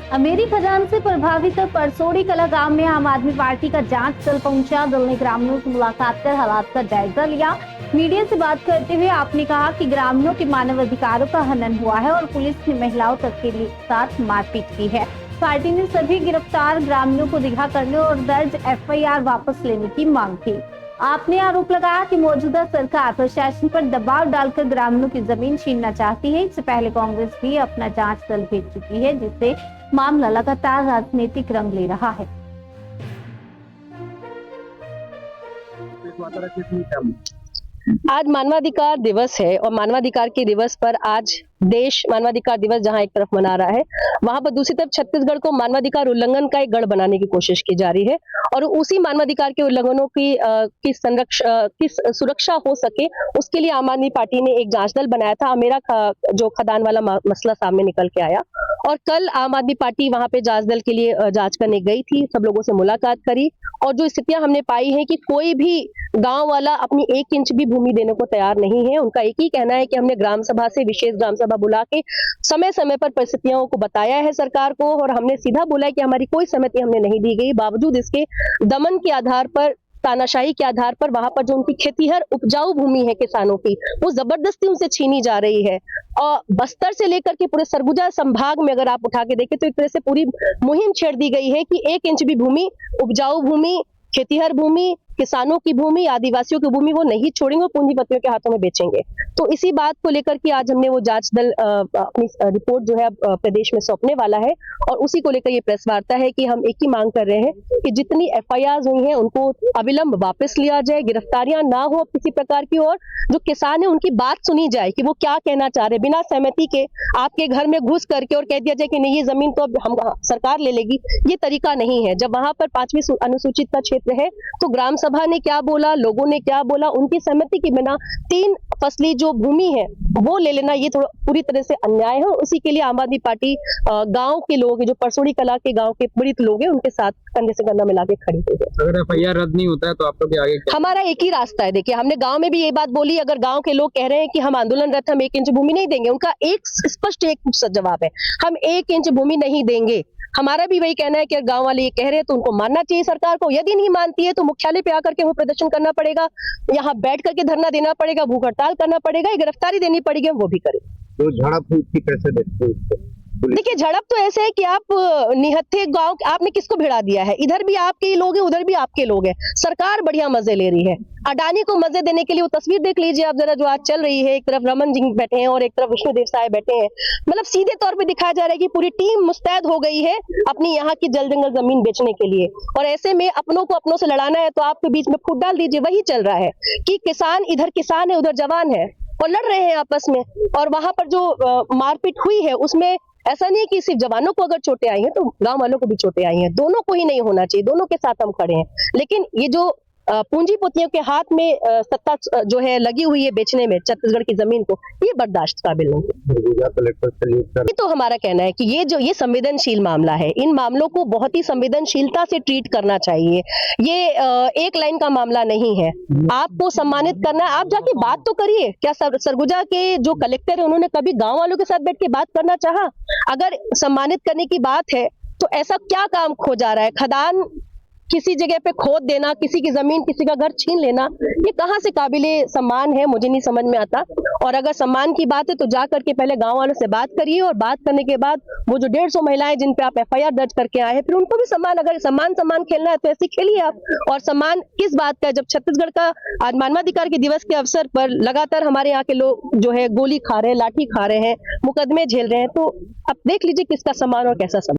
Amery खदान से प्रभावित परसोड़ी कला गांव में आम आदमी पार्टी का जांच दल पहुंचा। दल ने ग्रामीणों से मुलाकात कर हालात का जायजा लिया। मीडिया से बात करते हुए आपने कहा कि ग्रामीणों के मानव अधिकारों का हनन हुआ है और पुलिस ने महिलाओं तक के साथ मारपीट की है। पार्टी ने सभी गिरफ्तार ग्रामीणों को रिहा करने और दर्ज एफआईआर वापस लेने की मांग की। आपने आरोप लगाया कि मौजूदा सरकार प्रशासन पर दबाव डालकर ग्रामीणों की जमीन छीनना चाहती है। इससे पहले कांग्रेस भी अपना जांच दल भेज चुकी है, जिससे मामला लगातार राजनीतिक रंग ले रहा है। आज मानवाधिकार दिवस है और मानवाधिकार के दिवस पर आज देश मानवाधिकार दिवस जहां एक तरफ मना रहा है, वहां पर दूसरी तरफ छत्तीसगढ़ को मानवाधिकार उल्लंघन का एक गढ़ बनाने की कोशिश की जा रही है और उसी मानवाधिकार के उल्लंघनों की सुरक्षा हो सके उसके लिए आम आदमी पार्टी ने एक जांच दल बनाया था। मेरा जो खदान वाला मसला सामने निकल के आया और कल आम आदमी पार्टी वहां पे जांच दल के लिए जांच करने गई थी, सब लोगों से मुलाकात करी और जो स्थितियां हमने पाई है कि कोई भी गांव वाला अपनी 1 इंच भी भूमि देने को तैयार नहीं है। उनका एक ही कहना है कि हमने ग्राम सभा से विशेष ग्राम सभा बुला के समय समय पर परिस्थितियों को बताया है सरकार को और हमने सीधा बोला है कि हमारी कोई सहमति हमने नहीं दी गई। बावजूद इसके दमन के आधार पर, तानाशाही के आधार पर वहां पर जो उनकी खेतीहर उपजाऊ भूमि है किसानों की, वो जबरदस्ती उनसे छीनी जा रही है। और बस्तर से लेकर के पूरे सरगुजा संभाग में अगर आप उठा के देखें तो एक तरह से पूरी मुहिम छेड़ दी गई है कि 1 इंच भी भूमि, उपजाऊ भूमि, खेतीहर भूमि, किसानों की भूमि, आदिवासियों की भूमि वो नहीं छोड़ेंगे, पूंजीपतियों के हाथों में बेचेंगे। तो इसी बात को लेकर के आज हमने वो जांच दल अपनी रिपोर्ट जो है प्रदेश में सौंपने वाला है और उसी को लेकर ये प्रेस वार्ता है कि हम एक ही मांग कर रहे हैं कि जितनी एफआईआर हुई हैं उनको अविलंब वापस लिया जाए, गिरफ्तारियां ना हो किसी प्रकार की और जो किसान है उनकी बात सुनी जाए कि वो क्या कहना चाह रहे। बिना सहमति के आपके घर में घुस करके और कह दिया जाए कि नहीं ये जमीन तो अब हम सरकार ले लेगी, ये तरीका नहीं है। जब वहां पर 5वीं अनुसूचित का क्षेत्र है तो ग्राम सभा ने क्या बोला, लोगों ने क्या बोला, उनकी सहमति के बिना 3 फसली जो भूमि है वो ले लेना ये थोड़ा पूरी तरह से अन्याय है। उसी के लिए आम आदमी पार्टी गांव के लोग जो परसोड़ी कला के गांव के पीड़ित लोग हैं उनके साथ कंधे से कंधा मिला के खड़ी हुई है। अगर एफआईआर रद्द नहीं होता है तो आप लोग आगे हमारा एक ही रास्ता है। देखिए हमने गांव में भी ये बात बोली, अगर गांव के लोग कह रहे हैं कि हम आंदोलनरत हम 1 इंच भूमि नहीं देंगे, उनका एक स्पष्ट जवाब है, हम 1 इंच भूमि नहीं देंगे। हमारा भी वही कहना है कि गांव वाले ये कह रहे हैं तो उनको मानना चाहिए सरकार को। यदि नहीं मानती है तो मुख्यालय पे आकर के वो प्रदर्शन करना पड़ेगा, यहाँ बैठ करके धरना देना पड़ेगा, भूख हड़ताल करना पड़ेगा, गिरफ्तारी देनी पड़ेगी, वो भी करें। तो झड़प हुई थी, कैसे देखते हैं? देखिए झड़प तो ऐसे है कि आप निहत्थे गांव आपने किसको भिड़ा दिया है, इधर भी आपके ही लोग हैं उधर भी आपके लोग हैं। सरकार बढ़िया मजे ले रही है, अडानी को मजे देने के लिए वो तस्वीर देख लीजिए आप जरा जो आज चल रही है। एक तरफ रमन जी बैठे हैं और एक तरफ विष्णुदेव साय बैठे हैं। मतलब सीधे तौर पे दिखाया जा रहा है कि पूरी टीम मुस्तैद हो गई है अपनी यहाँ की जल जंगल जमीन बेचने के लिए और ऐसे में अपनों को अपनों से लड़ाना है तो आपके बीच में फूट डाल दीजिए। वही चल रहा है कि किसान इधर किसान है उधर जवान है और लड़ रहे हैं आपस में। और वहां पर जो मारपीट हुई है उसमें ऐसा नहीं है कि सिर्फ जवानों को अगर चोटें आई हैं तो गांव वालों को भी चोटें आई हैं। दोनों को ही नहीं होना चाहिए, दोनों के साथ हम खड़े हैं। लेकिन ये जो पूंजीपतियों के हाथ में सत्ता जो है लगी हुई है बेचने में छत्तीसगढ़ की जमीन को, ये बर्दाश्त काबिल नहीं। ये तो हमारा कहना है कि ये संवेदनशील मामला है, इन मामलों को बहुत ही संवेदनशीलता से ट्रीट करना चाहिए। ये एक लाइन का मामला नहीं है, आपको सम्मानित करना है। आप जाके बात तो करिए। क्या सरगुजा के जो कलेक्टर है उन्होंने कभी गांव वालों के साथ बैठ के बात करना चाहा? अगर सम्मानित करने की बात है तो ऐसा क्या काम खो जा रहा है? खदान किसी जगह पे खोद देना, किसी की जमीन, किसी का घर छीन लेना, ये कहां से काबिले सम्मान है, मुझे नहीं समझ में आता। और अगर सम्मान की बात है तो जा करके पहले गांव वालों से बात करिए और बात करने के बाद वो जो 150 महिलाएं जिन पे आप एफआईआर दर्ज करके आए हैं फिर उनको भी सम्मान, अगर सम्मान खेलना है तो ऐसे खेलिए आप। और सम्मान किस बात का? जब छत्तीसगढ़ का आज मानवाधिकार के दिवस के अवसर पर लगातार हमारे यहाँ के लोग जो है गोली खा रहे हैं, लाठी खा रहे हैं, मुकदमे झेल रहे हैं, तो अब देख लीजिए किसका सम्मान और कैसा सम्मान।